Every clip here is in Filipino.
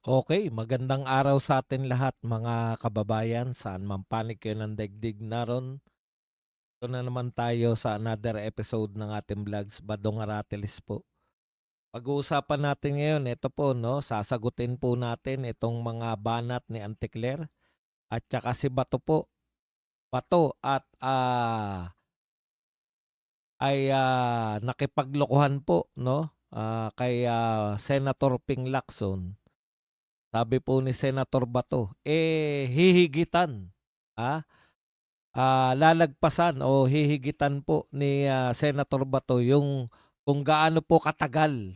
Okay, magandang araw sa atin lahat mga kababayan, saan man panig kayo ng daigdig naroon. Ito na naman tayo sa another episode ng ating vlogs, Badong Aratilis po. Pag-uusapan natin ngayon, ito po, no, sasagutin po natin itong mga banat ni Auntie Claire at saka si Bato po. Bato at nakipaglokohan po, no, kay Senator Ping Lacson. Sabi po ni Senator Bato, hihigitan, ah, lalagpasan o hihigitan po ni Senator Bato yung kung gaano po katagal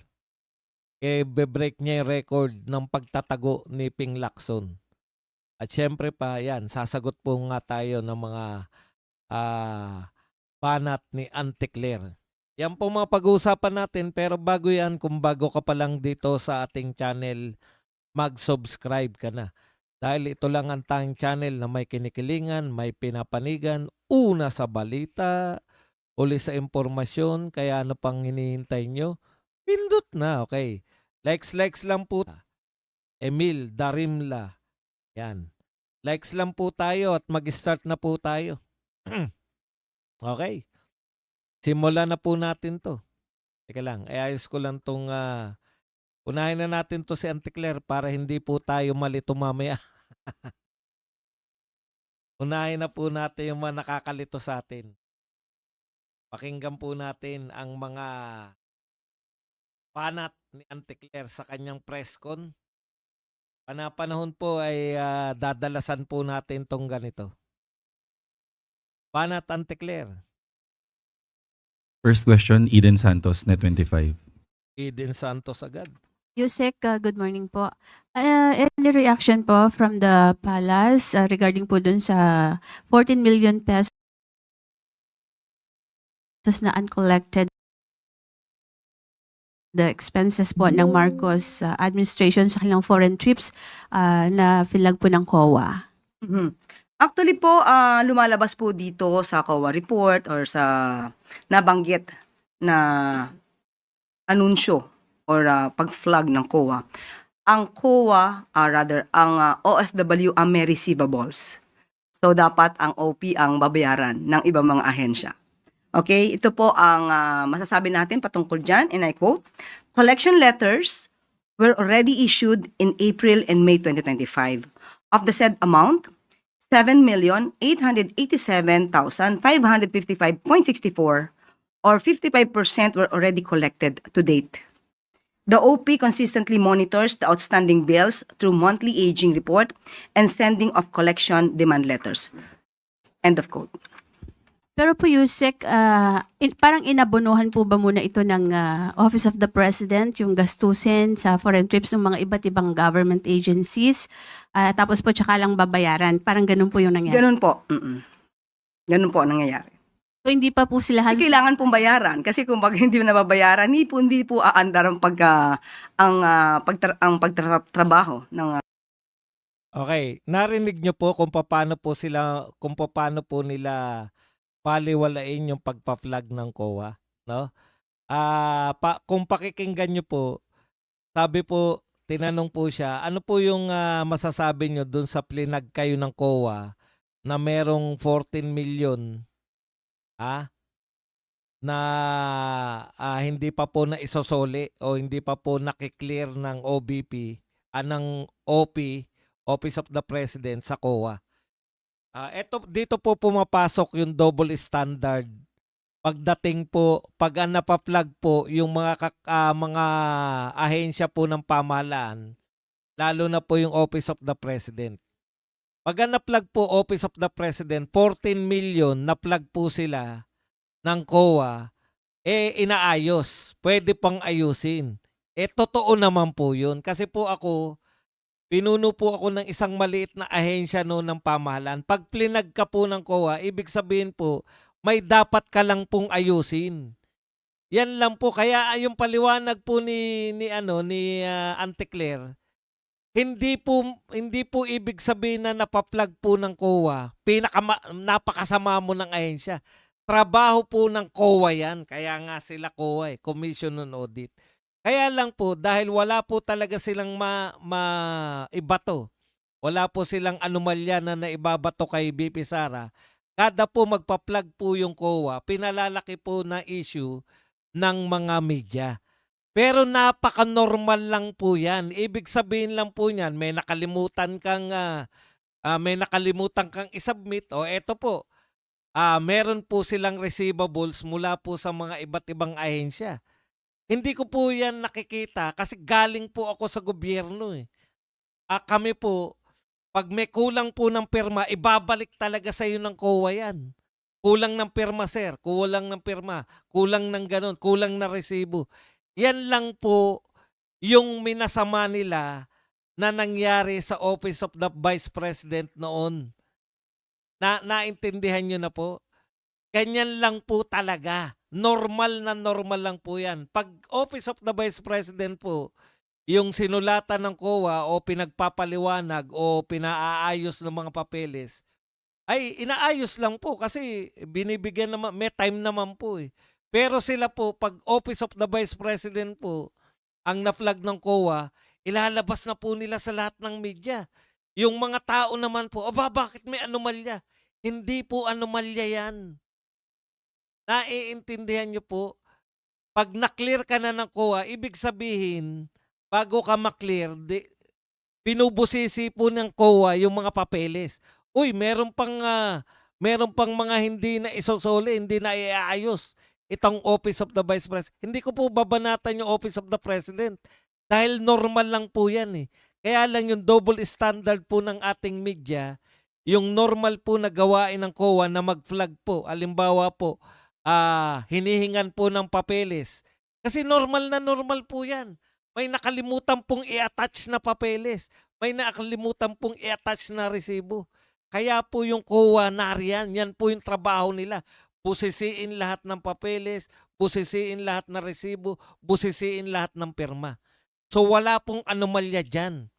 be-break niya yung record ng pagtatago ni Ping Lacson. At siyempre pa yan, sasagot po nga tayo ng mga banat ni Auntie Claire. Yan po mga pag-uusapan natin, pero bago yan, kung bago ka pa lang dito sa ating channel, mag-subscribe ka na. Dahil ito lang ang tanging channel na may kinikilingan, may pinapanigan, una sa balita, uli sa impormasyon, kaya ano pang hinihintay nyo? Pindot na, okay. Likes lang po. Emil Darimla. Yan. Likes lang po tayo at mag-start na po tayo. Okay. Simulan na po natin to. Teka lang, ayos ko lang tong unahin na natin to si Auntie Claire para hindi po tayo malito mamaya. Unahin na po natin yung mga nakakalito sa atin. Pakinggan po natin ang mga banat ni Auntie Claire sa kanyang press con. Panahon po ay dadalasan po natin tong ganito. Banat Auntie Claire. First question, Eden Santos, Net25. Eden Santos agad. Yusek, good morning po. Early reaction po from the palace regarding po dun sa 14 million pesos na uncollected the expenses po ng Marcos administration sa kanilang foreign trips na filag po ng COA. Mhm. Actually po, lumalabas po dito sa COA report or sa nabanggit na anunsyo or pag-flag ng COA. Ang COA, ang OFW ang may receivables. So, dapat ang OP ang babayaran ng ibang mga ahensya. Okay, ito po ang masasabi natin patungkol dyan, and I quote, collection letters were already issued in April and May 2025. Of the said amount, 7,887,555.64 or 55% were already collected to date. The OP consistently monitors the outstanding bills through monthly aging report and sending of collection demand letters. End of quote. Pero po Yusek, parang inabonohan po ba muna ito ng Office of the President, yung gastusin sa foreign trips ng mga iba't ibang government agencies, tapos po tsaka lang babayaran. Parang ganun po yung nangyari. Ganun po. Ganun po ang nangyayari. So hindi pa po sila Kasi kailangan pong bayaran. Kasi kung hindi mo nababayaran, hindi po aandar ang pagtrabaho ng Okay, narinig nyo po kung paano po nila paliwalain yung pagpa-flag ng COA, no? Kung pakikinggan nyo po, sabi po, tinanong po siya, ano po yung masasabi nyo dun sa plinag kayo ng COA na merong 14 million na hindi pa po na isosoli o hindi pa po nakiklear ng OBP, ng OP, Office of the President sa COA. Dito po pumapasok yung double standard. Pagdating po, pag napa-flag po yung mga ahensya po ng pamahalaan, lalo na po yung Office of the President. Pag na-flag po Office of the President, 14 million na-flag po sila ng COA, inaayos. Pwede pang ayusin. Totoo naman po yun. Kasi po ako, pinuno po ako ng isang maliit na ahensya noon ng pamahalaan. Pag plinag ka po ng COA, ibig sabihin po, may dapat ka lang pong ayusin. Yan lang po. Kaya yung paliwanag po ni Auntie Claire, hindi po ibig sabihin na napaplag po ng COA, napakasama mo ng ahensya. Trabaho po ng COA yan. Kaya nga sila COA, Commission on Audit. Kaya lang po dahil wala po talaga silang maibato, wala po silang anomalya na naibabato kay BP Sara, kada po magpa-plug po yung COA, pinalalaki po na issue ng mga media. Pero napaka-normal lang po yan. Ibig sabihin lang po niyan, may nakalimutan kang isubmit. O eto po, meron po silang receivables mula po sa mga iba't ibang ahensya. Hindi ko po yan nakikita kasi galing po ako sa gobyerno eh. Kami po, pag may kulang po ng pirma, ibabalik talaga sa iyo ng COA yan. Kulang ng pirma, sir. Kulang ng pirma. Kulang ng ganon. Kulang na resibo. Yan lang po yung minasama nila na nangyari sa Office of the Vice President noon. Naintindihan nyo na po? Ganyan lang po talaga. Normal na normal lang po yan. Pag Office of the Vice President po, yung sinulatan ng COA o pinagpapaliwanag o pinaaayos ng mga papeles, ay inaayos lang po kasi binibigyan naman, may time naman po eh. Pero sila po, pag Office of the Vice President po, ang na-flag ng COA, ilalabas na po nila sa lahat ng media. Yung mga tao naman po, bakit may anomalya? Hindi po anomalya yan. Naiintindihan nyo po? Pag na-clear ka na ng COA, ibig sabihin, bago ka ma-clear, pinubusisi po ng COA yung mga papeles. Uy, meron pang mga hindi na isosole, hindi na iaayos itong Office of the Vice President. Hindi ko po babanatan yung Office of the President dahil normal lang po yan eh. Kaya lang yung double standard po ng ating media, yung normal po na gawain ng COA na mag-flag po, alimbawa po, hinihingan po ng papeles. Kasi normal na normal po yan. May nakalimutan pong i-attach na papeles. May nakalimutan pong i-attach na resibo. Kaya po yung COA nariyan, yan po yung trabaho nila. Busisiin lahat ng papeles, busisiin lahat ng resibo, busisiin lahat ng pirma. So wala pong anomalya dyan.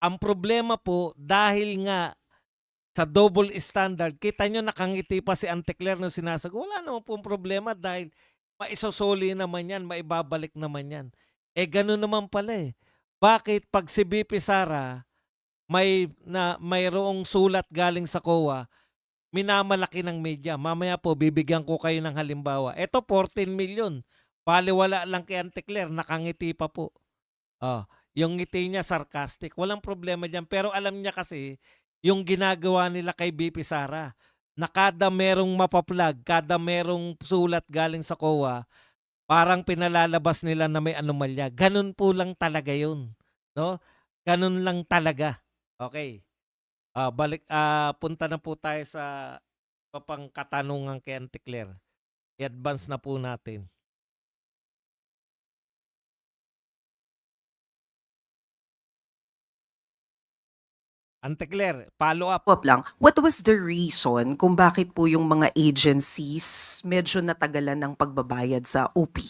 Ang problema po, dahil nga sa double standard, kita nyo nakangiti pa si Ante Claire nung sinasagot, wala naman pong problema dahil maisosoli naman yan, maibabalik naman yan. Ganun naman pala eh. Bakit pag si BP Sara mayroong sulat galing sa COA, minamalaki ng media. Mamaya po, bibigyan ko kayo ng halimbawa. Ito, 14 million. Baliwala lang kay Ante Claire, nakangiti pa po. Yung ngiti niya sarcastic. Walang problema dyan. Pero alam niya kasi, yung ginagawa nila kay BP Sara, na kada merong mapaplag, kada merong sulat galing sa COA, parang pinalalabas nila na may anomalya. Ganun po lang talaga yun. No? Ganun lang talaga. Okay. Punta na po tayo sa papang katanungan kay Ante Claire. I-advance na po natin. Ante Claire, follow up. Follow-up lang, what was the reason kung bakit po yung mga agencies medyo natagalan ng pagbabayad sa OP?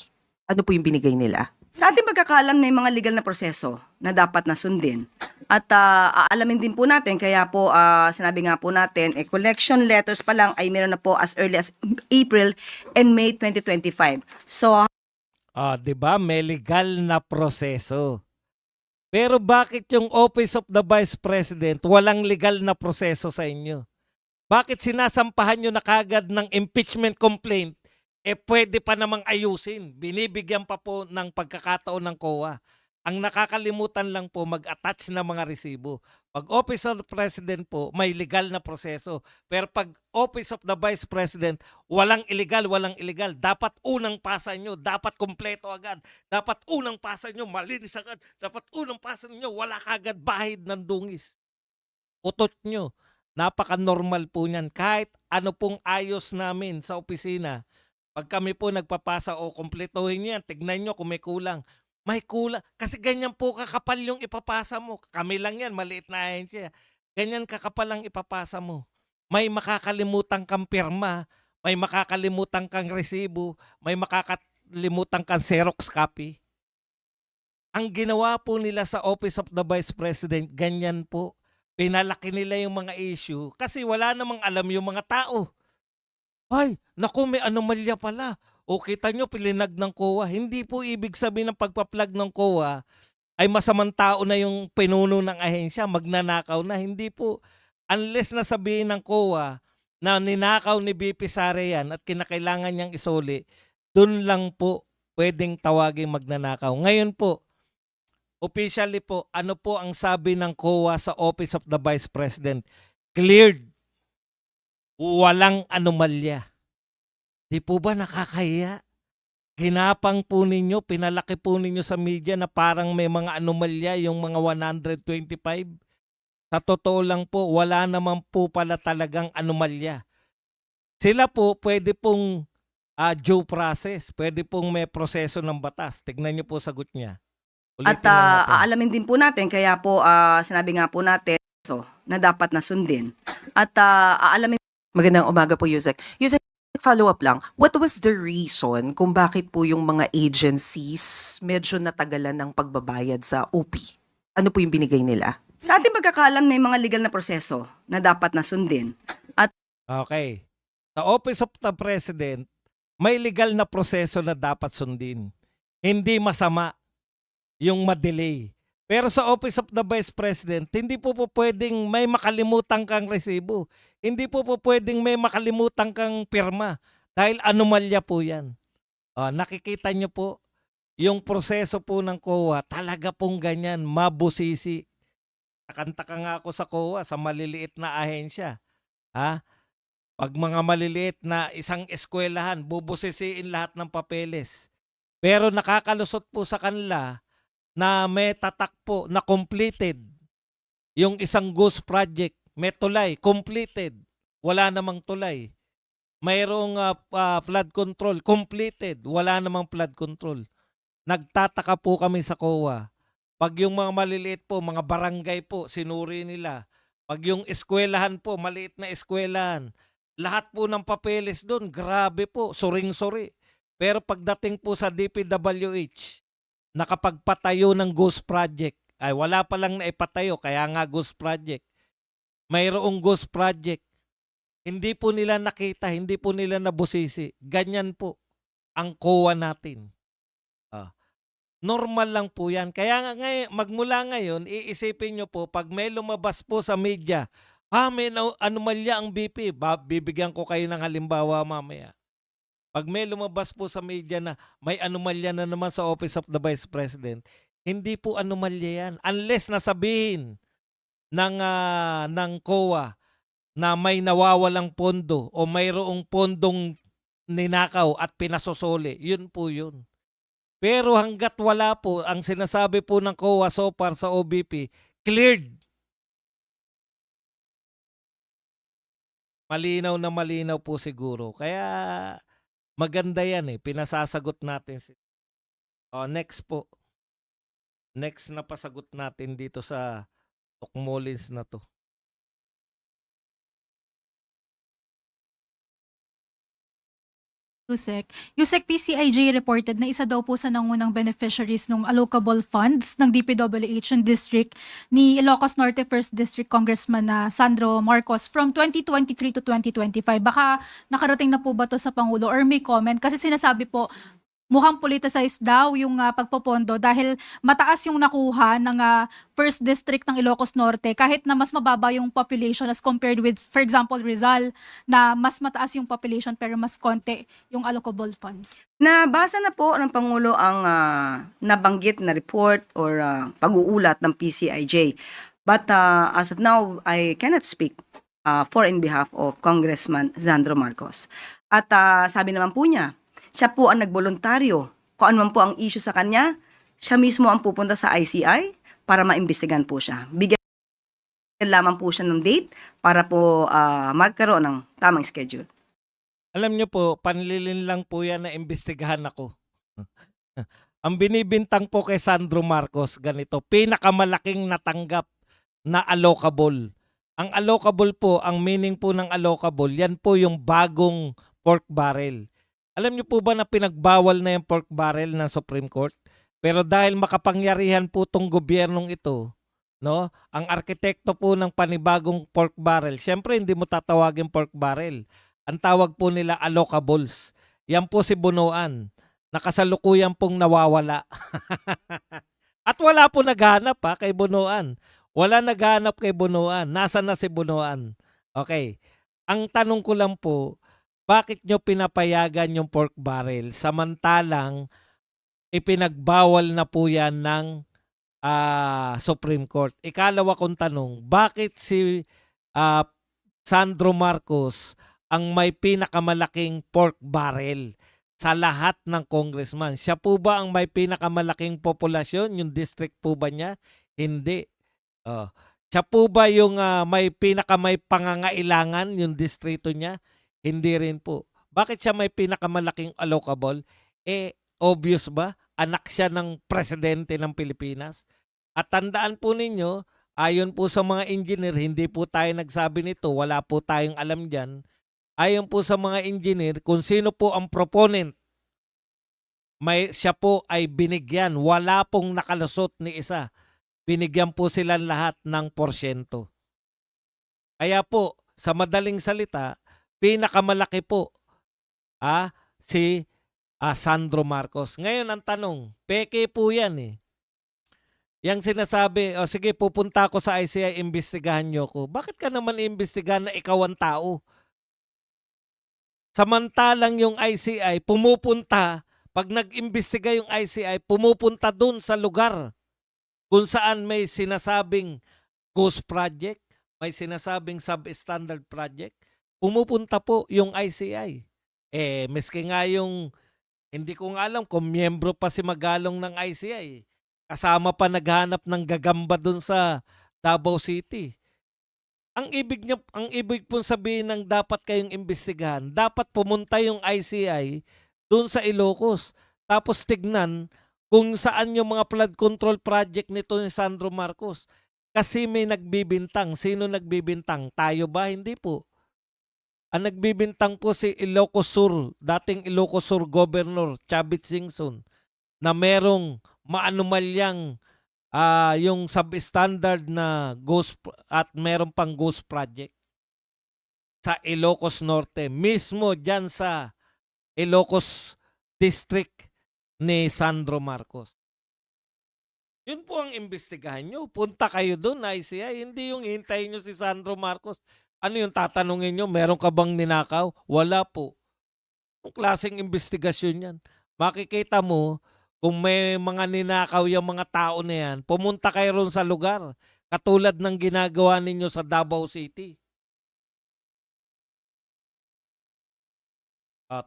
Ano po yung binigay nila? Sa ating pagkakaalam na yung mga legal na proseso na dapat na sundin. At aalamin din po natin, kaya po sinabi nga po natin, collection letters pa lang ay meron na po as early as April and May 2025. So, 'Di ba? May legal na proseso. Pero bakit yung Office of the Vice President walang legal na proseso sa inyo? Bakit sinasampahan nyo na kagad ng impeachment complaint? Pwede pa namang ayusin. Binibigyan pa po ng pagkakataon ng COA. Ang nakakalimutan lang po mag-attach na mga resibo. Pag Office of the President po, may legal na proseso. Pero pag Office of the Vice President, walang illegal. Dapat unang pasa nyo, dapat kompleto agad. Dapat unang pasa nyo, malinis agad. Dapat unang pasa nyo, wala kagad bahid ng dungis. Utot nyo. Napaka-normal po niyan. Kahit ano pong ayos namin sa opisina, pag kami po nagpapasa o kompletohin nyo yan, tignan nyo kung may kulang. May kulang. Kasi ganyan po kakapal yung ipapasa mo. Kami lang yan, maliit na ahensya. Ganyan kakapal ang ipapasa mo. May makakalimutan kang pirma, may makakalimutan kang resibo, may makakalimutan kang Xerox copy. Ang ginawa po nila sa Office of the Vice President, ganyan po. Pinalaki nila yung mga issue kasi wala namang alam yung mga tao. Ay, naku, may anomalya pala. O kita nyo, pilinag ng COA. Hindi po ibig sabihin ng pagpa-plug ng COA ay masamang tao na yung pinuno ng ahensya, magnanakaw na. Hindi po. Unless nasabihin ng COA na ninakaw ni BP Sara yan at kinakailangan niyang isoli, dun lang po pwedeng tawagin magnanakaw. Ngayon po, officially po, ano po ang sabi ng COA sa Office of the Vice President? Cleared. Walang anomalya. Di po ba nakakahiya? Ginapang po ninyo, pinalaki po ninyo sa media na parang may mga anomalya yung mga 125. Sa totoo lang po, wala naman po pala talagang anomalya. Sila po pwede pong due process, pwede pong may proseso ng batas. Tignan niyo po sagot niya. At Ulitin na natin. aalamin din po natin, kaya po sinabi nga po natin na dapat na sundin. At aalamin Magandang umaga po, Yusek. Yusek, follow up lang. What was the reason kung bakit po yung mga agencies medyo natagalan ng pagbabayad sa OP? Ano po yung binigay nila? sa ating pagkakaalam na yung mga legal na proseso na dapat na sundin. Okay. Sa Office of the President, may legal na proseso na dapat sundin. Hindi masama yung ma-delay. Pero sa Office of the Vice President, hindi po pwedeng may makalimutan kang resibo. Hindi po pwedeng may makalimutan kang pirma. Dahil anomalya po yan. Nakikita nyo po, yung proseso po ng COA, talaga pong ganyan, mabusisi. Nakanta ka nga ako sa COA, sa maliliit na ahensya. Pag mga maliliit na isang eskwelahan, bubusisiin lahat ng papeles. Pero nakakalusot po sa kanila na may tatak po na completed. Yung isang ghost project, may tulay, completed. Wala namang tulay. Mayroong flood control, completed. Wala namang flood control. Nagtataka po kami sa COA. Pag yung mga maliliit po, mga barangay po, sinuri nila. Pag yung eskwelahan po, maliit na eskwelahan, lahat po ng papeles doon, grabe po, suring-suri. Pero pagdating po sa DPWH, nakapagpatayo ng ghost project, ay wala pa lang naipatayo, kaya nga ghost project. Mayroong ghost project. Hindi po nila nakita, hindi po nila nabusisi. Ganyan po ang COA natin. Normal lang po yan. Kaya nga magmula ngayon, iisipin nyo po, pag may lumabas po sa media, may anomalya ang BP, bibigyan ko kayo ng halimbawa mamaya. Pag may lumabas po sa media na may anomalya na naman sa Office of the Vice President, hindi po anomalya yan. Unless nasabihin ng COA na may nawawalang pondo o mayroong pondong ninakaw at pinasosole, yun po yun. Pero hanggat wala po, ang sinasabi po ng COA so far sa OBP, cleared. Malinaw na malinaw po siguro. Kaya maganda yan pinasasagot natin. Next po. Next na pasagot natin dito sa Tukmolins na to. Yusek PCIJ reported na isa daw po sa nangunang beneficiaries ng allocable funds ng DPWH and district ni Ilocos Norte 1st District Congressman na Sandro Marcos from 2023 to 2025. Baka nakarating na po ba to sa Pangulo or may comment? Kasi sinasabi po, mukhang politicized daw yung pagpopondo dahil mataas yung nakuha ng 1st District ng Ilocos Norte kahit na mas mababa yung population as compared with, for example, Rizal na mas mataas yung population pero mas konti yung allocable funds. Nabasa na po ng Pangulo ang nabanggit na report or pag-uulat ng PCIJ. But as of now, I cannot speak for in behalf of Congressman Sandro Marcos. At sabi naman po niya, siya po ang nagboluntaryo. Kung ano man po ang issue sa kanya, siya mismo ang pupunta sa ICI para maimbestigan po siya. Bigyan lamang po siya ng date para po magkaroon ng tamang schedule. Alam niyo po, panlilin lang po yan na imbestigahan ako. Ang binibintang po kay Sandro Marcos, ganito, pinakamalaking natanggap na allocable. Ang allocable po, ang meaning po ng allocable, yan po yung bagong pork barrel. Alam niyo po ba na pinagbawal na yung pork barrel ng Supreme Court? Pero dahil makapangyarihan po tong gobyernong ito, no? Ang arkitekto po ng panibagong pork barrel, syempre hindi mo tatawagin pork barrel. Ang tawag po nila allocables. Yan po si Bunuan. Nakasalukuyan pong nawawala. At wala po naghanap kay Bunuan. Wala naghanap kay Bunuan. Nasaan na si Bunuan? Okay. Ang tanong ko lang po, bakit nyo pinapayagan yung pork barrel samantalang ipinagbawal na po yan ng Supreme Court? Ikalawa kong tanong, bakit si ah, Sandro Marcos ang may pinakamalaking pork barrel sa lahat ng congressman? Siya po ba ang may pinakamalaking populasyon? Yung district po ba niya? Hindi. Oh. Siya po ba yung may pangangailangan yung distrito niya? Hindi rin po. Bakit siya may pinakamalaking allocable? Obvious ba? Anak siya ng presidente ng Pilipinas. At tandaan po ninyo, ayon po sa mga engineer, hindi po tayo nagsabi nito, wala po tayong alam dyan. Ayon po sa mga engineer, kung sino po ang proponent, siya po ay binigyan. Wala pong nakalusot ni isa. Binigyan po sila lahat ng porsyento. Kaya po, sa madaling salita, pinakamalaki po si Sandro Marcos. Ngayon ang tanong, peke po yan eh. Yang sinasabi, sige pupunta ako sa ICI, imbestigahan nyo ko. Bakit ka naman imbestigahan na ikaw ang tao? Samantalang yung ICI pumupunta, pag nag-imbestiga yung ICI, pumupunta dun sa lugar kung saan may sinasabing ghost project, may sinasabing substandard project, pumupunta po yung ICI. Miski nga yung, hindi ko nga alam kung miyembro pa si Magalong ng ICI. Kasama pa naghanap ng gagamba dun sa Davao City. Ang ibig pong sabihin ng dapat kayong imbestigahan, dapat pumunta yung ICI dun sa Ilocos. Tapos tignan kung saan yung mga flood control project nito ni Sandro Marcos. Kasi may nagbibintang. Sino nagbibintang? Tayo ba? Hindi po. Ang nagbibintang po si Ilocos Sur, dating Ilocos Sur Governor Chavit Singson, na merong maanumalyang yung substandard na ghost at meron pang ghost project sa Ilocos Norte. Mismo dyan sa Ilocos District ni Sandro Marcos. Yun po ang imbestigahan nyo. Punta kayo doon, ICI. Hindi yung hintayin nyo si Sandro Marcos. Ano yung tatanungin nyo? Meron ka bang ninakaw? Wala po. Ang klaseng investigasyon yan. Makikita mo, kung may mga ninakaw yung mga tao na yan, pumunta kayo ron sa lugar. Katulad ng ginagawa ninyo sa Davao City.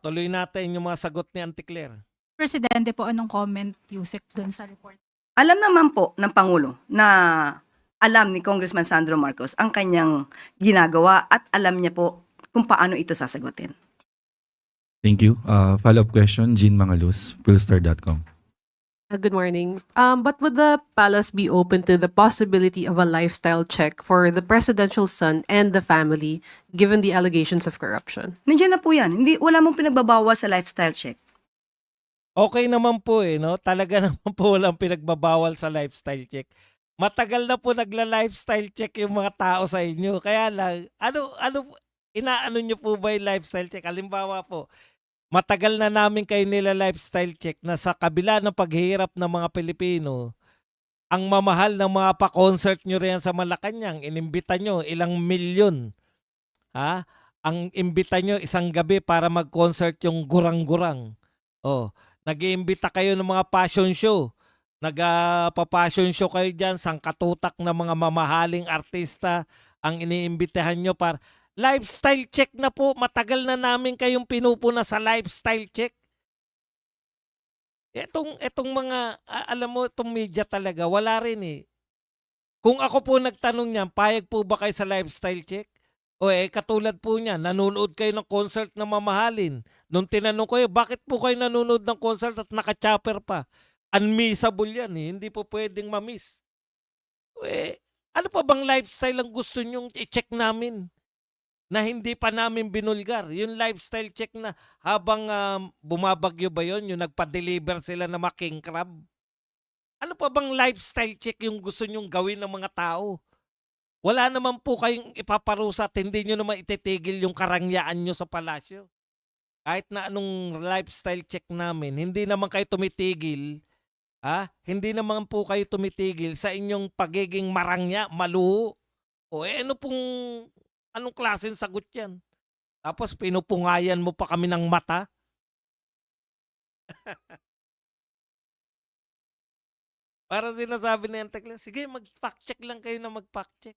Tuloy natin yung mga sagot ni Auntie Claire. Presidente po, anong comment, Yusek, dun sa report? Alam naman po ng Pangulo na alam ni Congressman Sandro Marcos ang kanyang ginagawa at alam niya po kung paano ito sasagutin. Thank you. Follow-up question, Jean Mangalus, Philstar.com. Good morning. But would the palace be open to the possibility of a lifestyle check for the presidential son and the family given the allegations of corruption? Nandiyan na po yan. Wala mong pinagbabawal sa lifestyle check. Okay naman po no? Talaga naman po walang pinagbabawal sa lifestyle check. Matagal na po nagla-lifestyle check yung mga tao sa inyo. Kaya lang, inaano nyo po ba yung lifestyle check? Halimbawa po, matagal na namin kayo nila lifestyle check na sa kabila ng paghihirap ng mga Pilipino, ang mamahal ng mga pa-concert nyo riyan sa Malacanang, inimbita nyo ilang milyon. Ang imbita nyo isang gabi para mag-concert yung gurang-gurang. Nag-iimbita kayo ng mga fashion show. Nagpa-fashion show kayo dyan, sangkatutak na mga mamahaling artista ang iniimbitahan nyo para lifestyle check na po. Matagal na namin kayong pinupuna sa lifestyle check. Etong mga, alam mo, itong media talaga, wala rin eh. Kung ako po nagtanong niyan, payag po ba kayo sa lifestyle check? Katulad po niya, nanonood kayo ng concert na mamahalin. Nung tinanong ko bakit po kayo nanonood ng concert at naka-chopper pa? Unmissable yan eh. Hindi po pwedeng ma-miss. Ano pa bang lifestyle ang gusto nyong i-check namin? Na hindi pa namin binulgar. Yung lifestyle check na habang bumabagyo ba yun, yung nagpa-deliver sila na mga king crab? Ano pa bang lifestyle check yung gusto nyong gawin ng mga tao? Wala naman po kayong ipaparusa at hindi nyo naman ititigil yung karangyaan nyo sa palasyo. Kahit na anong lifestyle check namin, hindi naman kayo tumitigil. Hindi naman po kayo tumitigil sa inyong pagiging marangya, maluho. O anong klaseng sagot yan? Tapos pinupungayan mo pa kami ng mata. Para sinasabi ni Antek, sige mag-fact check lang kayo na mag-fact check.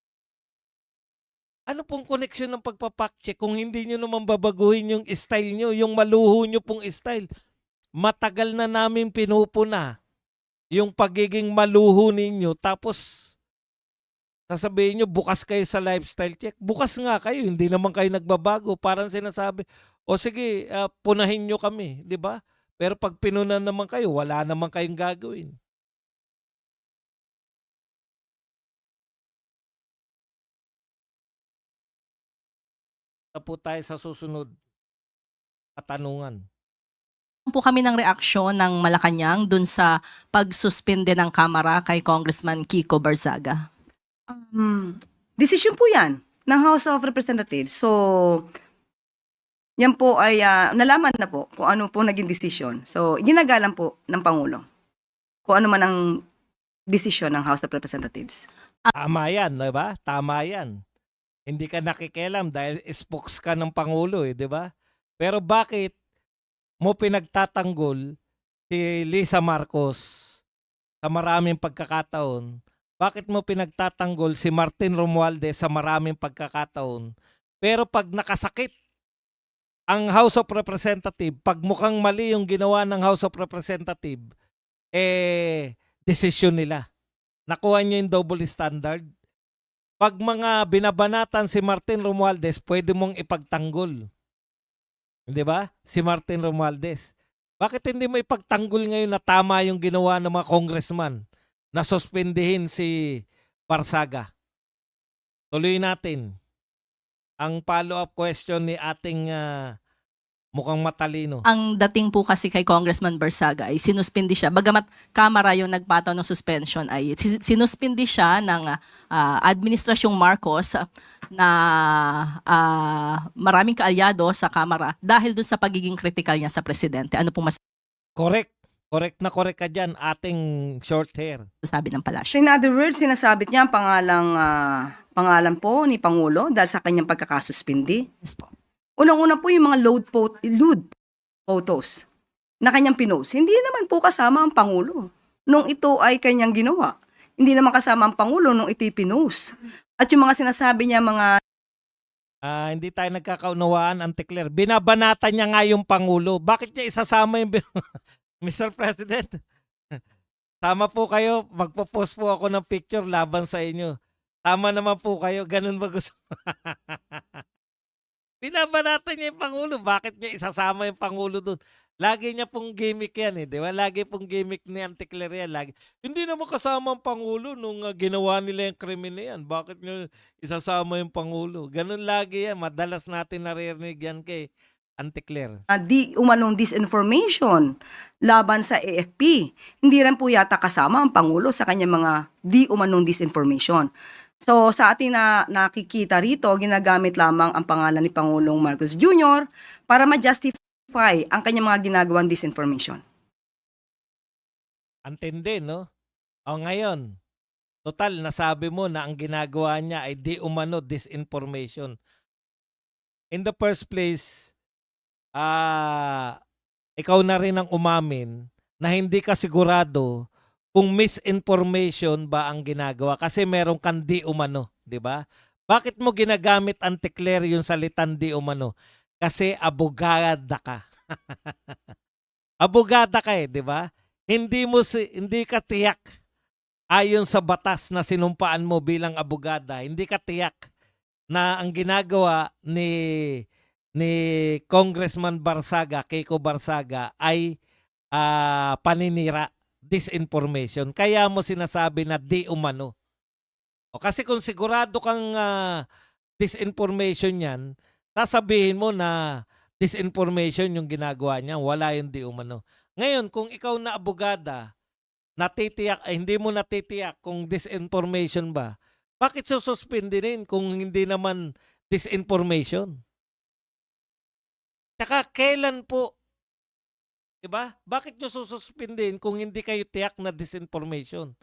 Ano pong connection ng pagpa-fact check kung hindi nyo naman babaguhin yung style nyo, yung maluho nyo pong style? Matagal na namin pinupuna yung pagiging maluho ninyo, tapos sasabihin nyo bukas kayo sa lifestyle check. Bukas nga kayo, hindi naman kayo nagbabago. Parang sinasabi, o sige, punahin nyo kami, di ba? Pero pag pinunan naman kayo, wala naman kayong gagawin. Po tayo sa susunod katanungan. Po kami ng reaksyon ng Malacanang dun sa pagsuspende ng Kamara kay Congressman Kiko Barzaga. Decision po yan ng House of Representatives. So, yan po ay nalaman na po kung ano po naging decision. So, ginagalang po ng Pangulo kung ano man ang decision ng House of Representatives. Tama yan, di ba? Tama yan. Hindi ka nakikialam dahil spokes ka ng Pangulo, di ba? Pero bakit mo pinagtatanggol si Lisa Marcos sa maraming pagkakataon? Bakit mo pinagtatanggol si Martin Romualdez sa maraming pagkakataon? Pero pag nakasakit ang House of Representative, pag mukhang mali yung ginawa ng House of Representative, desisyon nila. Nakuha niyo yung double standard. Pag mga binabanatan si Martin Romualdez, pwede mong ipagtanggol. Hindi ba? Si Martin Romualdez. Bakit hindi mo ipagtanggol ngayon na tama yung ginawa ng mga congressman na suspendihin si Barzaga? Tuloy natin ang follow-up question ni ating mukhang matalino. Ang dating po kasi kay Congressman Barzaga ay sinuspindi siya. Bagamat Kamara yung nagpataw ng suspension ay sinuspindi siya ng Administrasyong Marcos na maraming kaalyado sa Kamara dahil doon sa pagiging critical niya sa presidente. Ano pong Correct. Correct na correct ka dyan, ating short hair. masasabi ng palasyo? So in other words, sinasabit niya ang pangalan po ni Pangulo dahil sa kanyang pagkakasuspindi. Yes po. Unang-una po yung mga lewd photos na kanyang pinost. Hindi naman po kasama ang Pangulo nung ito ay kanyang ginawa. Hindi naman kasama ang Pangulo nung ito'y pinost. At yung mga sinasabi niya mga Hindi tayo nagkakaunawaan, Auntie Claire. Binabanatan niya nga yung Pangulo. Bakit niya isasama yung Mr. President? Tama po kayo. Magpo-post po ako ng picture laban sa inyo. Tama naman po kayo. Ganun ba gusto? Binabanatan niya yung Pangulo. Bakit niya isasama yung Pangulo doon? Lagi niya pong gimmick yan, di ba? Lagi pong gimmick ni Auntie Claire yan. Hindi naman kasama ang Pangulo nung ginawa nila yung krimen na yan. Bakit niya isasama yung Pangulo? Ganun lagi yan. Madalas natin naririnig yan kay Auntie Claire. di umanong disinformation laban sa AFP. Hindi rin po yata kasama ang Pangulo sa kanyang mga di umanong disinformation. So sa ating nakikita rito, ginagamit lamang ang pangalan ni Pangulong Marcos Jr. para ma-justify ang kanyang mga ginagawang disinformation. Antindi, no? O ngayon, total, nasabi mo na ang ginagawa niya ay di umano disinformation. In the first place, ikaw na rin ang umamin na hindi ka sigurado kung misinformation ba ang ginagawa kasi meron kang di umano, di ba? Bakit mo ginagamit, Auntie Claire, yung salitang di umano? Kasi abogada ka. Abogada ka di ba? Hindi ka tiyak ayon sa batas na sinumpaan mo bilang abogada. Hindi ka tiyak na ang ginagawa ni Congressman Barzaga, Kiko Barzaga ay paninira, disinformation. Kaya mo sinasabi na di umano. O kasi kung sigurado kang disinformation yan, sasabihin mo na disinformation yung ginagawa niya, wala yung di umano. Ngayon, kung ikaw na abogada, hindi mo natitiyak kung disinformation ba, bakit sususpendinin kung hindi naman disinformation? Tsaka kailan po, 'di ba? Bakit nyo sususpindin kung hindi kayo tiyak na disinformation?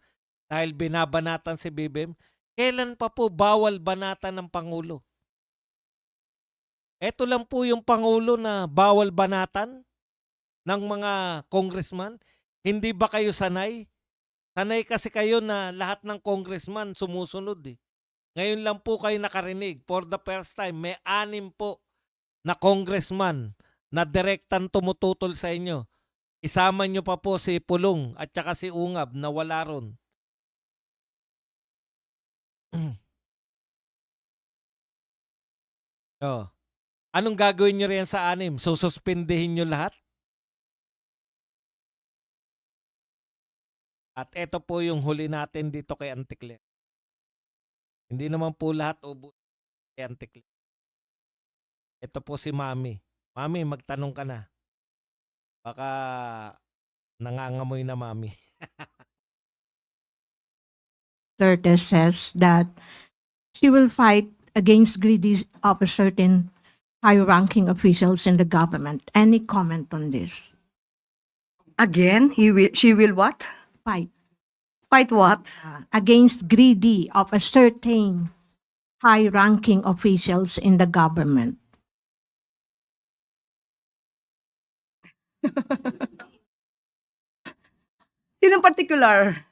Dahil binabanatan si BBM? Kailan pa po bawal banatan ng Pangulo? Eto lang po yung Pangulo na bawal banatan ng mga congressman. Hindi ba kayo sanay? Sanay kasi kayo na lahat ng congressman sumusunod eh. Ngayon lang po kayo nakarinig. For the first time, may 6 po na congressman na direktang tumututol sa inyo. Isama nyo pa po si Pulong at saka si Ungab na wala ron. Oh. Anong gagawin nyo riyan sa 6? Sususpindihin nyo lahat? At ito po yung huli natin dito kay Auntie Claire. Hindi naman po lahat ubos kay Auntie Claire. Ito po si Mami. Mami, magtanong ka na. Baka nangangamoy na Mami. Duterte says that she will fight against greedy of a certain high-ranking officials in the government. Any comment on this? Again, she will what? Fight Fight what? against greedy of a certain high-ranking officials in the government. Sinong particular?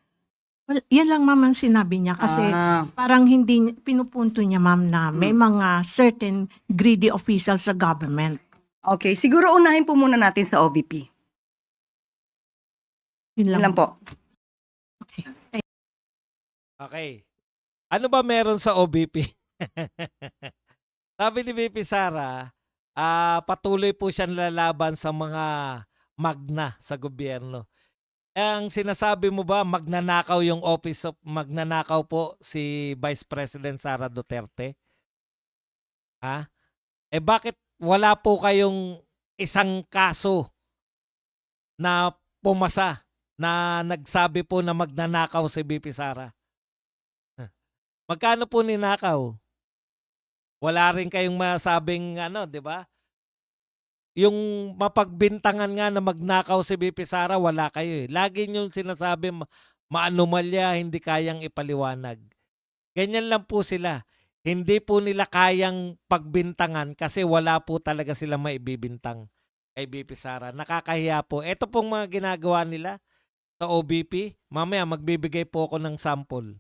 Well, yan lang ma'am ang sinabi niya kasi parang hindi pinupunto niya ma'am na may mga certain greedy officials sa government. Okay, siguro unahin po muna natin sa OVP. Yun Yun lang po. Okay. Ano ba meron sa OBP? Sabi ni VP Sara, patuloy po siyang lalaban sa mga magna sa gobyerno. Ang sinasabi mo ba, magnanakaw yung office of, magnanakaw po si Vice President Sara Duterte? Ha? Eh bakit wala po kayong isang kaso na pumasa na nagsabi po na magnanakaw si VP Sara? Magkano po ninakaw? Wala rin kayong masabing ano, di ba? Yung mapagbintangan nga na magnakaw si VP Sara, wala kayo eh. Lagi nyo sinasabi maanomalya, hindi kayang ipaliwanag. Ganyan lang po sila. Hindi po nila kayang pagbintangan kasi wala po talaga sila maibibintang kay VP Sara. Nakakahiya po. Ito pong mga ginagawa nila sa OBP. Mamaya magbibigay po ako ng sample.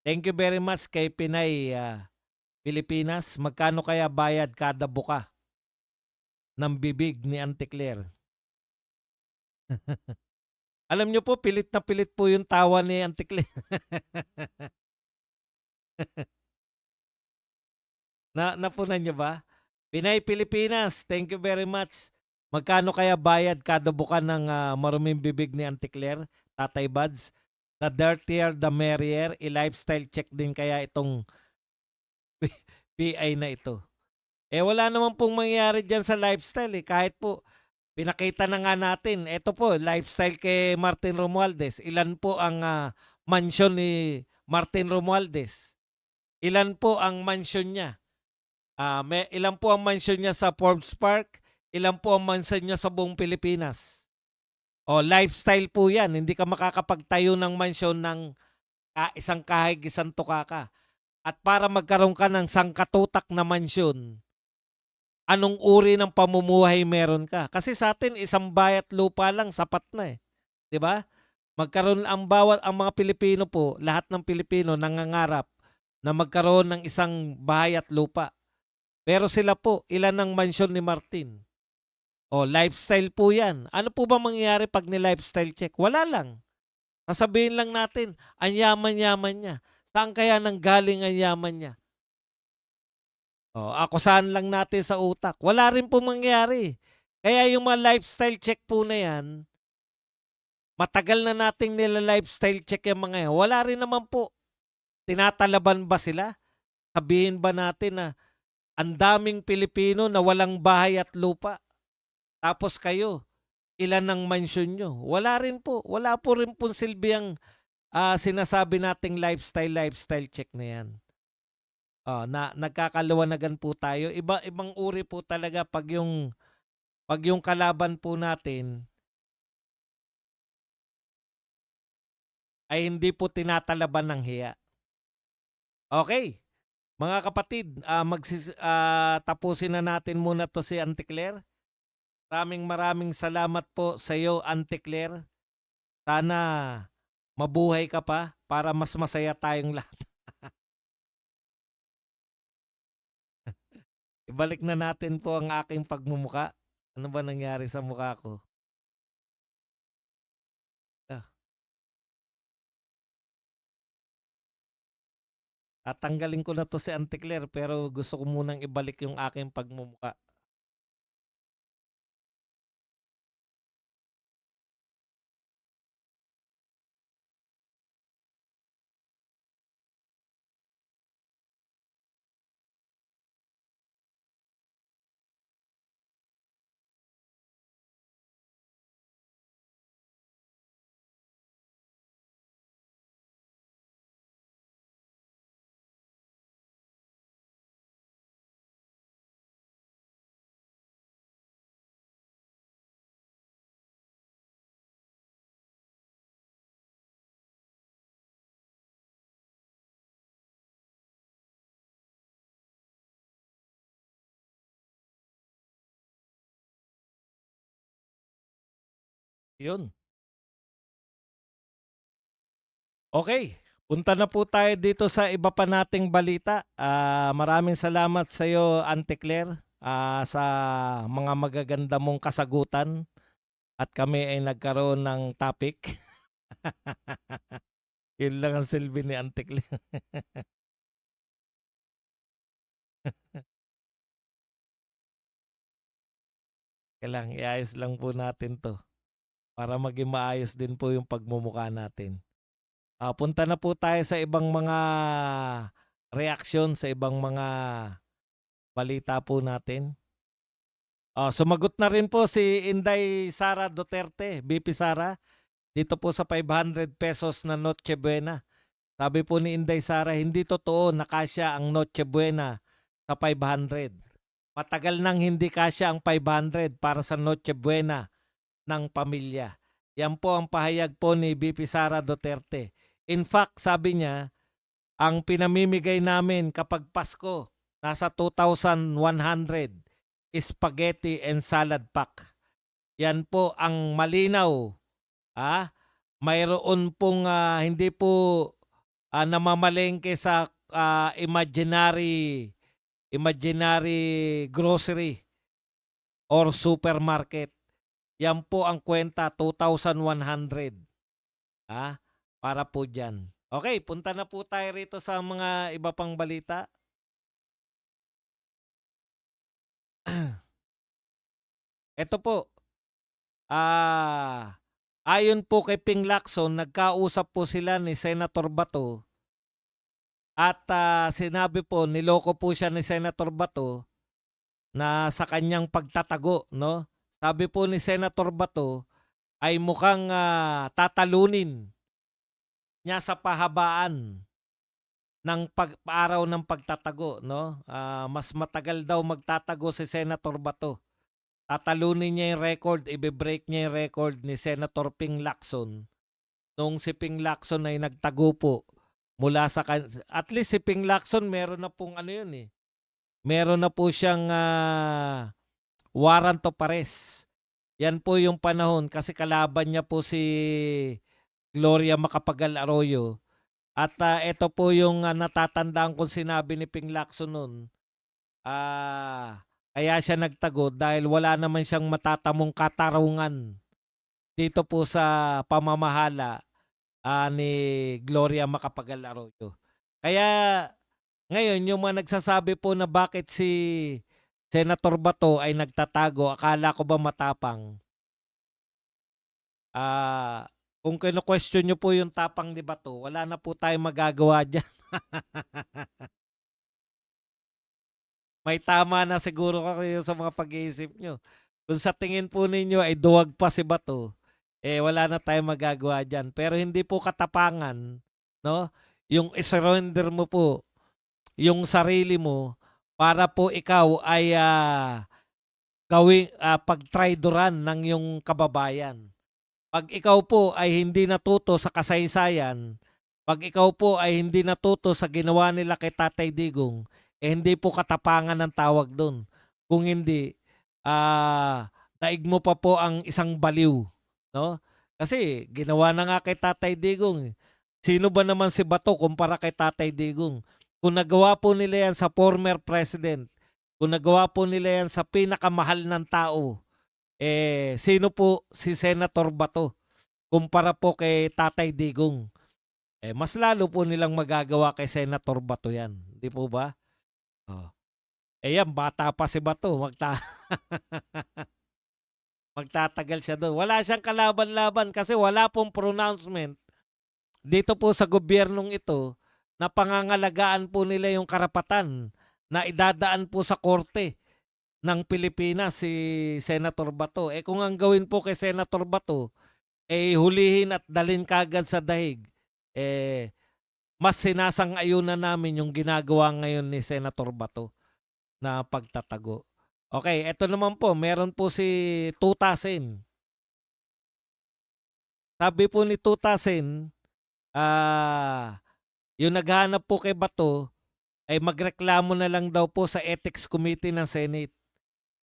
Thank you very much kay Pinay Pilipinas. Magkano kaya bayad kada buka ng bibig ni Auntie Claire? Alam nyo po, pilit na pilit po yung tawa ni Auntie Claire. Napunan nyo ba? Pinay Pilipinas, thank you very much. Magkano kaya bayad kada buka ng maruming bibig ni Auntie Claire, Tatay Buds? The dirtier, the merrier. I-lifestyle check din kaya itong PI na ito. Eh wala naman pong mangyayari dyan sa lifestyle eh. Kahit po, pinakita na nga natin. Ito po, lifestyle kay Martin Romualdez. Ilan po ang mansion ni Martin Romualdez? Ilan po ang mansion niya? Ilan po ang mansion niya sa Forbes Park? Ilan po ang mansion niya sa buong Pilipinas? O, lifestyle po yan. Hindi ka makakapagtayo ng mansyon ng isang kahig, isang tukaka. At para magkaroon ka ng sangkatutak na mansyon, anong uri ng pamumuhay meron ka? Kasi sa atin, isang bayat lupa lang, sapat na eh. 'Di ba? Magkaroon ang mga Pilipino po, lahat ng Pilipino nangangarap na magkaroon ng isang bahay at lupa. Pero sila po, ilan ang mansyon ni Martin? O, lifestyle po yan. Ano po ba mangyayari pag ni-lifestyle check? Wala lang. Sasabihin lang natin, ang yaman-yaman niya. Saan kaya nanggaling ang yaman niya? O, akusahan lang natin sa utak. Wala rin po mangyayari. Kaya yung mga lifestyle check po na yan, matagal na nating nila-lifestyle check yung mga yan. Wala rin naman po. Tinatalaban ba sila? Sabihin ba natin na ang daming Pilipino na walang bahay at lupa? Tapos kayo, ilan ang mansyon nyo? Wala rin po. Wala po rin po silbi ang sinasabi nating lifestyle check na yan. Nagkakaluwanagan po tayo. Ibang uri po talaga pag yung pag yung kalaban po natin ay hindi po tinatalaban ng hiya. Okay. Mga kapatid, tapusin na natin muna to si Auntie Claire. Maraming salamat po sa iyo, Auntie Claire. Sana mabuhay ka pa para mas masaya tayong lahat. Ibalik na natin po ang aking pagmumuka. Ano ba nangyari sa mukha ko? Tatanggalin ko na to si Auntie Claire pero gusto ko munang ibalik yung aking pagmumuka. Yun. Okay. Punta na po tayo dito sa iba pa nating balita. Maraming salamat sa iyo, Auntie Claire, sa mga magaganda mong kasagutan. At kami ay nagkaroon ng topic. Yun lang ang silbi ni Auntie Claire. Kailang iayos lang po natin to para maging maayos din po yung pagmumukha natin. Punta na po tayo sa ibang mga reaksyon, sa ibang mga balita po natin. Sumagot na rin po si Inday Sara Duterte, VP Sara, dito po sa 500 pesos na Noche Buena. Sabi po ni Inday Sara, hindi totoo na kasya ang Noche Buena sa 500. Matagal nang hindi kasya ang 500 para sa Noche Buena ng pamilya. Yan po ang pahayag po ni VP Sara Duterte. In fact, sabi niya, ang pinamimigay namin kapag Pasko, nasa 2,100 spaghetti and salad pack. Yan po ang malinaw. Mayroon pong hindi po namamalengke sa imaginary grocery or supermarket. Yan po ang kwenta, 2,100. Para po dyan. Okay, punta na po tayo rito sa mga iba pang balita. Ito po. Ayon po kay Ping Lacson, nagkausap po sila ni Senator Bato. At sinabi po, niloko po siya ni Senator Bato na sa kanyang pagtatago, no? Sabi po ni Senator Bato ay mukhang tatalunin niya sa pahabaan ng araw ng pagtatago, no? Mas matagal daw magtatago si Senator Bato. Tatalunin niya yung record, i-break niya yung record ni Senator Ping Lacson. Nung si Ping Lacson ay nagtago po mula sa at least si Ping Lacson meron na pong meron na po siyang warrant of arrest. Yan po yung panahon kasi kalaban niya po si Gloria Macapagal Arroyo. At ito po yung natatandaan kong sinabi ni Ping Lacson nun. Kaya siya nagtago dahil wala naman siyang matatamong katarungan dito po sa pamamahala ni Gloria Macapagal Arroyo. Kaya ngayon yung mga nagsasabi po na bakit si Senator Bato ay nagtatago, akala ko ba matapang? Kung kino-question nyo po yung tapang ni Bato, wala na po tayong magagawa dyan. May tama na siguro kayo sa mga pag-iisip nyo. Kung sa tingin po ninyo ay duwag pa si Bato, wala na tayong magagawa dyan. Pero hindi po katapangan, no? Yung isurrender mo po, yung sarili mo, para po ikaw ay pagtraidoran ng yung kababayan. Pag ikaw po ay hindi natuto sa kasaysayan, pag ikaw po ay hindi natuto sa ginawa nila kay Tatay Digong, hindi po katapangan ng tawag doon. Kung hindi, daig mo pa po ang isang baliw, no? Kasi ginawa na nga kay Tatay Digong. Sino ba naman si Bato kumpara kay Tatay Digong? Kung nagawa po nila yan sa former president, kung nagawa po nila yan sa pinakamahal ng tao, sino po si Senator Bato kumpara po kay Tatay Digong? Mas lalo po nilang magagawa kay Senator Bato yan. Di po ba? Oh. Yan, bata pa si Bato. Magtatagal siya doon. Wala siyang kalaban-laban kasi wala pong pronouncement dito po sa gobyernong ito na pangangalagaan po nila yung karapatan na idadaan po sa korte ng Pilipinas si Senator Bato. Kung ang gawin po kay Senator Bato, hulihin at dalhin kagad sa dahig, mas sinasang-ayunan namin yung ginagawa ngayon ni Senator Bato na pagtatago. Okay, eto naman po, meron po si Tutasin. Sabi po ni Tutasin, yung naghahanap po kay Bato, ay magreklamo na lang daw po sa Ethics Committee ng Senate.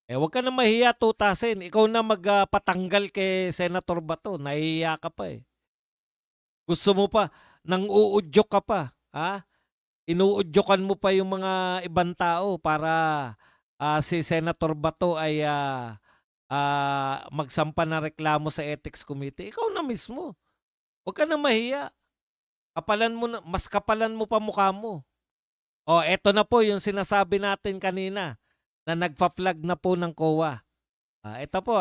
Huwag ka na mahiya, Tutasin. Ikaw na magpatanggal kay Senator Bato. Nahihiya ka pa eh. Gusto mo pa, nang uudyok ka pa. Ha? Inuudyokan mo pa yung mga ibang tao para si Senator Bato ay magsampa ng reklamo sa Ethics Committee. Ikaw na mismo. Huwag ka na mahiya. Mas kapalan mo pa mukha mo. Eto na po yung sinasabi natin kanina na nagpa-flag na po ng COA. Ito po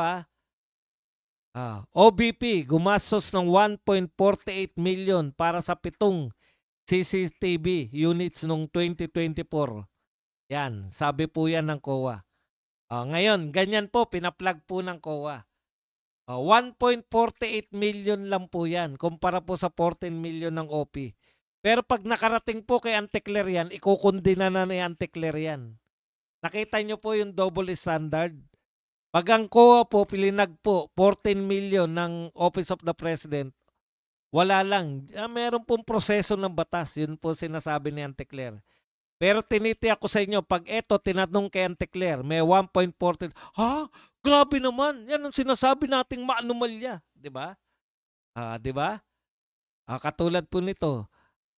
OBP gumastos ng 1.48 million para sa 7 CCTV units noong 2024. Yan, sabi po yan ng COA. Ngayon, ganyan po, pinaplag po ng COA. 1.48 million lang po yan kumpara po sa 14 million ng OP. Pero pag nakarating po kay Anticler yan, ikukundina na ni Anticler yan. Nakita nyo po yung double standard. Pag ang COA po, pilinag po, 14 million ng Office of the President, wala lang. Meron pong proseso ng batas. Yun po sinasabi ni Anticler. Pero tinitiyak ko sa inyo, pag eto tinanong kay Anticler, may 1.14. Grabe naman. Yan ang sinasabi nating maanumalya. Diba? Diba? Katulad po nito,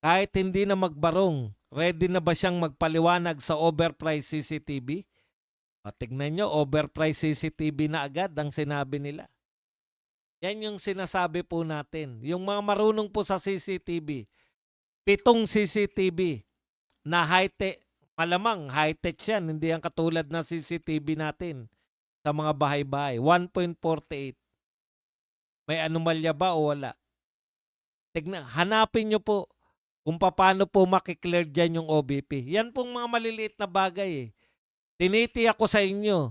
kahit hindi na magbarong, ready na ba siyang magpaliwanag sa overpriced CCTV? Tignan nyo, overpriced CCTV na agad ang sinabi nila. Yan yung sinasabi po natin. Yung mga marunong po sa CCTV, 7 CCTV na high-tech, malamang high-tech yan, hindi ang katulad na CCTV natin sa mga bahay-bahay. 1.48. May anomalya ba o wala? Tignan, hanapin nyo po kung paano po makiklear dyan yung OBP. Yan pong mga maliliit na bagay eh. Tinitiyak ko sa inyo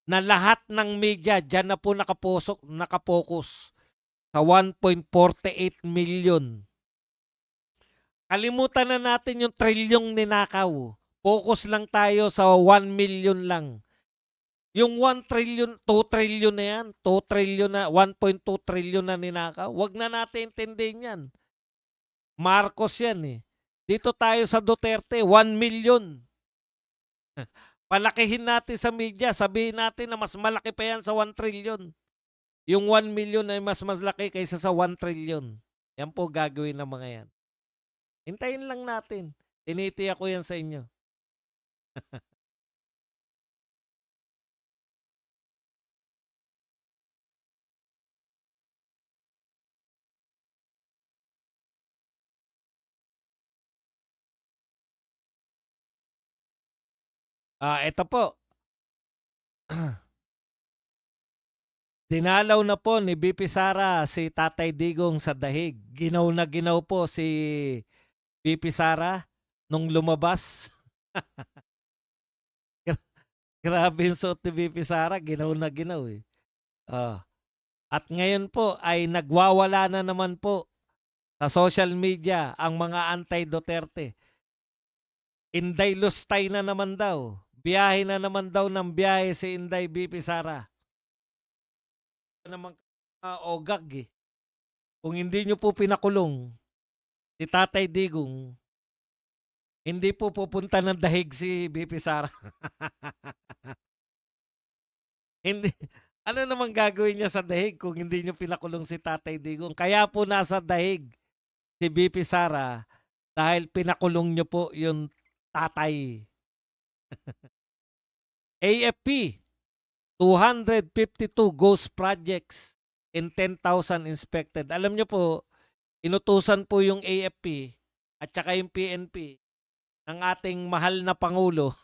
na lahat ng media dyan na po nakapokus sa 1.48 million. Kalimutan na natin yung trilyong ninakaw. Focus lang tayo sa 1 million lang. Yung 1 trillion, 2 trillion na yan, 2 trillion na, 1.2 trillion na ninakaw. Wag na natin intindihin yan. Marcos yan eh. Dito tayo sa Duterte, 1 million. Palakihin natin sa media, sabihin natin na mas malaki pa yan sa 1 trillion. Yung 1 million ay mas laki kaysa sa 1 trillion. Yan po gagawin ng mga yan. Hintayin lang natin. Tinitiyak ko yan sa inyo. Ito po. Dinalaw na po ni BP Sara si Tatay Digong sa dahig. Ginaw na ginaw po si BP Sara nung lumabas. Grabe yung suot ni BP Sara. Ginaw na ginaw eh. At ngayon po ay nagwawala na naman po sa social media ang mga anti-Duterte. Inday lustay na naman daw. Biyahe na naman daw ng biyahe si Inday BP Sara. Ito naman ogag eh. Kung hindi nyo po pinakulong si Tatay Digong, hindi po pupunta ng dahig si BP Sara. Hindi. Ano naman gagawin niya sa dahig kung hindi nyo pinakulong si Tatay Digong? Kaya po nasa dahig si BP Sara dahil pinakulong nyo po yung tatay. AFP, 252 ghost projects in 10,000 inspected. Alam nyo po, inutusan po yung AFP at saka yung PNP ng ating mahal na Pangulo.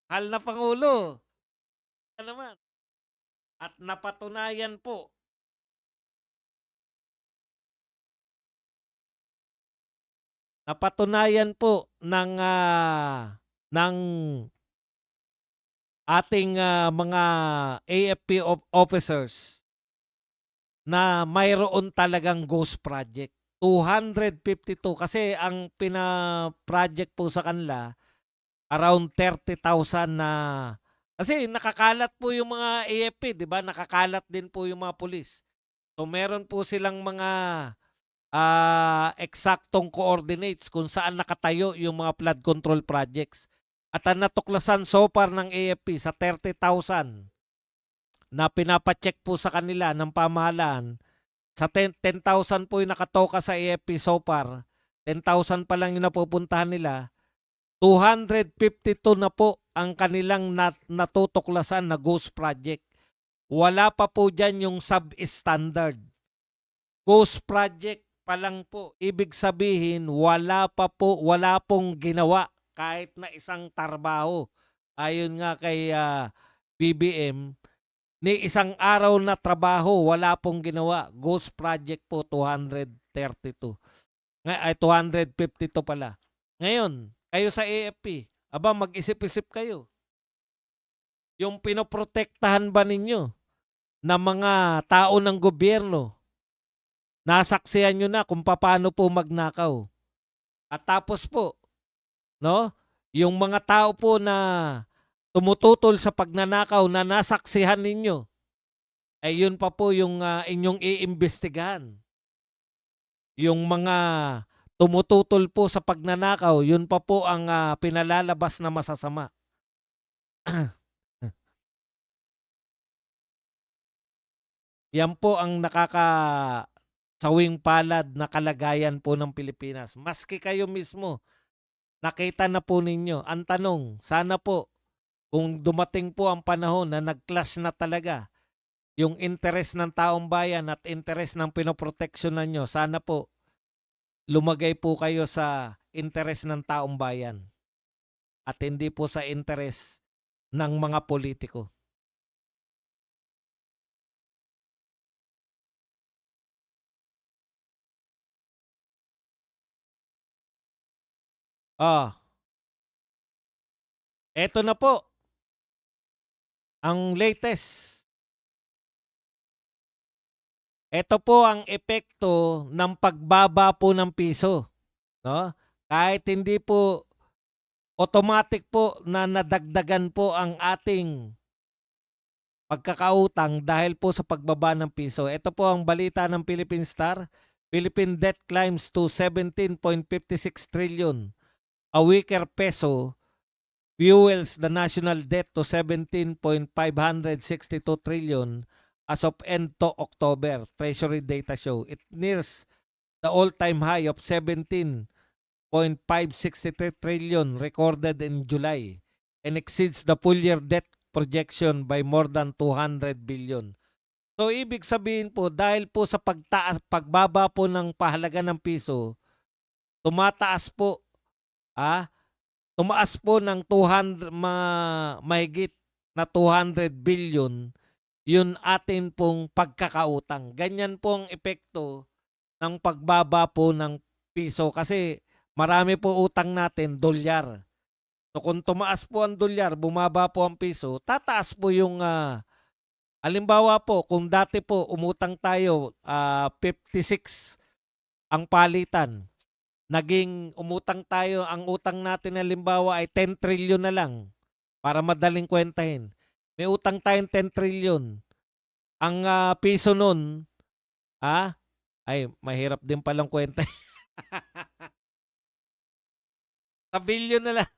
Mahal na Pangulo. Ano naman? At napatunayan po ng ating mga AFP officers na mayroon talagang ghost project. 252 kasi ang pina-project po sa kanila around 30,000 na kasi nakakalat po yung mga AFP, 'di ba? Nakakalat din po yung mga pulis. So meron po silang mga eksaktong coordinates kung saan nakatayo yung mga flood control projects. At ang natuklasan so far ng AFP sa 30,000 na pinapacheck po sa kanila ng pamahalaan, sa 10,000 po yung nakatoka sa AFP so far, 10,000 pa lang yung napupuntahan nila, 252 na po ang kanilang natutuklasan na ghost project. Wala pa po dyan yung substandard. Ghost project pa lang po. Ibig sabihin, wala pong ginawa kahit na isang trabaho. Ayon nga kay BBM, ni isang araw na trabaho, wala pong ginawa. Ghost project po, 232. 252 pala. Ngayon, kayo sa AFP, mag-isip-isip kayo. Yung pinoprotektahan ba ninyo na mga tao ng gobyerno, nasaksihan nyo na kung paano po magnakaw. At tapos po, no, yung mga tao po na tumututol sa pagnanakaw na nasaksihan ninyo, ay yun pa po yung inyong iimbestigahan. Yung mga tumututol po sa pagnanakaw, yun pa po ang pinalalabas na masasama. Yan po ang sawing palad na kalagayan po ng Pilipinas. Maski kayo mismo, nakita na po ninyo. Ang tanong, sana po, kung dumating po ang panahon na nag-clash na talaga yung interes ng taong bayan at interes ng pinoproteksyonan nyo, sana po, lumagay po kayo sa interes ng taong bayan at hindi po sa interes ng mga politiko. Eto na po ang latest. Ito po ang epekto ng pagbaba po ng piso, no? Kahit hindi po automatic po na nadagdagan po ang ating pagkakautang dahil po sa pagbaba ng piso. Ito po ang balita ng Philippine Star. Philippine debt climbs to 17.56 trillion. A weaker peso fuels the national debt to 17.562 trillion as of end to October. Treasury data show it nears the all-time high of 17.563 trillion recorded in July and exceeds the full-year debt projection by more than 200 billion. So ibig sabihin po, dahil po sa pagbaba po ng pahalaga ng piso, tumaas po ng 200 mahigit na 200 billion yun atin pong pagkakautang. Ganyan po ang epekto ng pagbaba po ng piso kasi marami po utang natin dolyar. So kung tumaas po ang dolyar, bumaba po ang piso, tataas po yung halimbawa po, kung dati po umutang tayo 56 ang palitan. naging umutang tayo, ang utang natin halimbawa ay 10 trillion na lang para madaling kwentahin. May utang tayong 10 trillion. Ang piso nun, ay mahirap din palang kwenta. Sa billion na lang.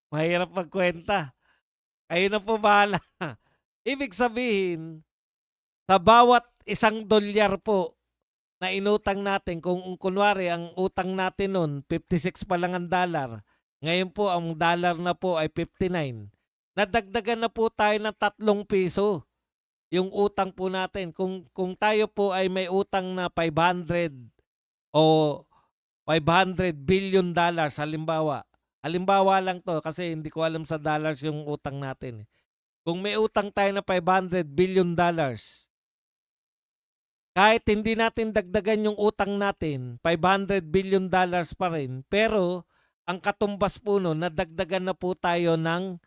Mahirap magkwenta. Kayo na po bahala. Ibig sabihin, sa bawat $1 po na inutang natin, kung kunwari ang utang natin nun, 56 pa lang ang dollar, ngayon po ang dollar na po ay 59. Nadagdagan na po tayo ng 3 piso yung utang po natin. Kung tayo po ay may utang na 500 o 500 billion dollars halimbawa. Halimbawa lang to kasi hindi ko alam sa dollars yung utang natin. Kung may utang tayo na 500 billion dollars, kahit hindi natin dagdagan yung utang natin, 500 billion dollars pa rin, pero ang katumbas po nun, nadagdagan na po tayo ng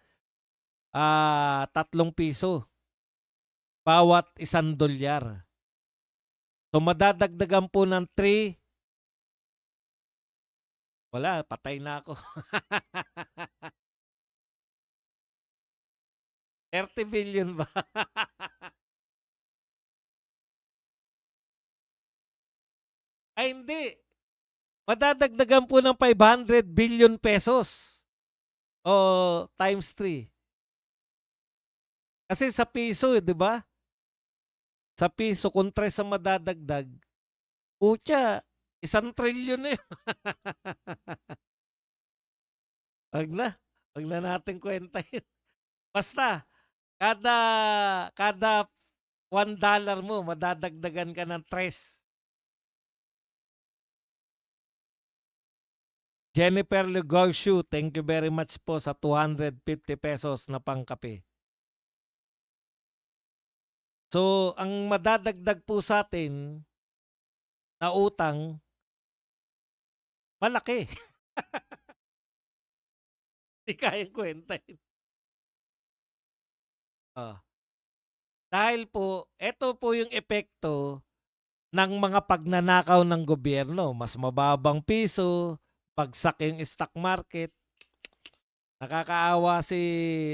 3 piso bawat $1. So madadagdagan po ng 3. Wala, patay na ako. 30 billion ba? Ay hindi. Madadagdagan po ng 500 billion pesos. O times 3. Kasi sa piso, di ba? Sa piso, kung 3 ang madadagdag, putya, 1 trillion na yun. Wag na natin kwentahin. Basta, kada $1 mo, madadagdagan ka ng 3. Jennifer Lugaushu, thank you very much po sa 250 pesos na pangkape. So, ang madadagdag po sa atin na utang, malaki. Hindi kayang kwentahin. Dahil po, ito po yung epekto ng mga pagnanakaw ng gobyerno. Mas mababang piso, bagsak yung stock market. Nakakaawa si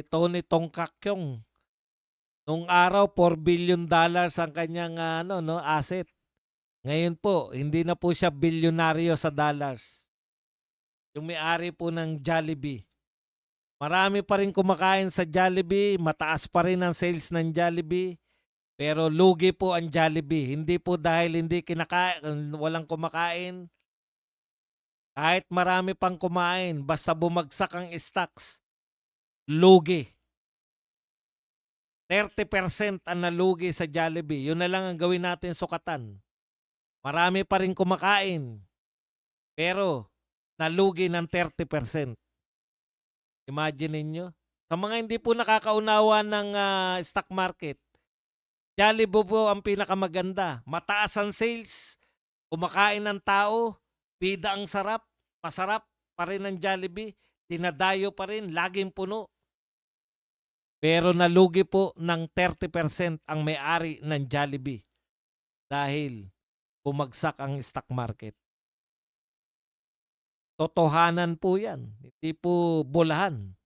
Tony Tongkakyong. Nung araw, $4 billion ang kanyang asset. Ngayon po, hindi na po siya bilyonaryo sa dollars. Yung may-ari po ng Jollibee. Marami pa rin kumakain sa Jollibee, mataas pa rin ang sales ng Jollibee, pero lugi po ang Jollibee. Hindi po dahil hindi walang kumakain. Kahit marami pang kumain, basta bumagsak ang stocks, lugi. 30% ang nalugi sa Jollibee. Yun na lang ang gawin natin sukatan. Marami pa rin kumakain, pero nalugi ng 30%. Imagine ninyo. Sa mga hindi po nakakaunawa ng stock market, Jollibee po ang pinakamaganda. Mataas ang sales, kumakain ng tao, bida ang sarap, masarap pa rin ang Jollibee, dinadayo pa rin, laging puno. Pero nalugi po ng 30% ang may-ari ng Jollibee dahil bumagsak ang stock market. Totohanan po yan. Hindi po bulahan.